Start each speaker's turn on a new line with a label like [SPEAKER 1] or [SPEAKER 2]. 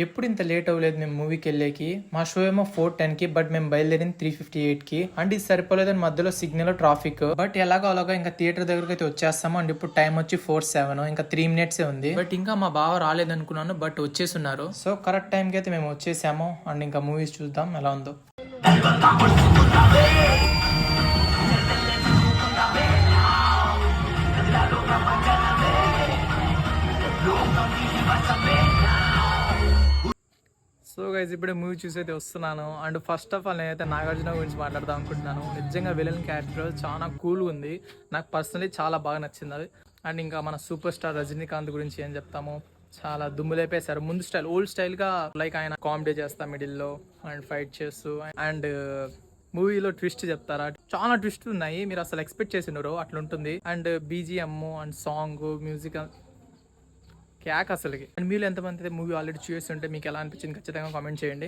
[SPEAKER 1] ఎప్పుడు ఇంత లేట్ అవ్వలేదు మేము మూవీకి వెళ్ళేకి. మా షో ఏమో 4:10కి, బట్ మేము బయలుదేరింది 3:58కి. అండ్ ఇది సరిపోలేదని మధ్యలో సిగ్నల్ ట్రాఫిక్, బట్ ఎలాగో అలాగా ఇంకా థియేటర్ దగ్గరికి అయితే వచ్చేస్తాము. అండ్ ఇప్పుడు టైం వచ్చి 4:07, ఇంకా 3 minutes ఉంది. బట్ ఇంకా మా బావ రాలేదనుకున్నాను, బట్ వచ్చేస్తున్నారు. సో కరెక్ట్ టైంకి అయితే మేము వచ్చేసాము. అండ్ ఇంకా మూవీస్ చూద్దాం ఎలా ఉందో. సో గైస్ ఇప్పుడే మూవీ చూసి అయితే వస్తున్నాను. అండ్ ఫస్ట్ ఆఫ్ ఆల్ నేనైతే నాగార్జున గురించి మాట్లాడదాం అనుకుంటున్నాను. నిజంగా విలన్ క్యారెక్టర్ చాలా కూల్గా ఉంది. నాకు పర్సనలీ చాలా బాగా నచ్చింది అది. అండ్ ఇంకా మన సూపర్ స్టార్ రజనీకాంత్ గురించి ఏం చెప్తాము, చాలా దుమ్ము లేపేశారు. ముందు స్టైల్ ఓల్డ్ స్టైల్గా లైక్ ఆయన కామెడీ చేస్తా మిడిల్లో అండ్ ఫైట్ చేస్తూ, అండ్ మూవీలో ట్విస్ట్ చెప్తారా, చాలా ట్విస్ట్ ఉన్నాయి. మీరు అసలు ఎక్స్పెక్ట్ చేసినారు అట్లుంటుంది. And BGM and song music క్యాక్ అసలుకి. అండ్ మీరు ఎంతమంది అయితే మూవీ ఆల్రెడీ చూస్తుంటే మీకు ఎలా అనిపించింది ఖచ్చితంగా కామెంట్ చేయండి.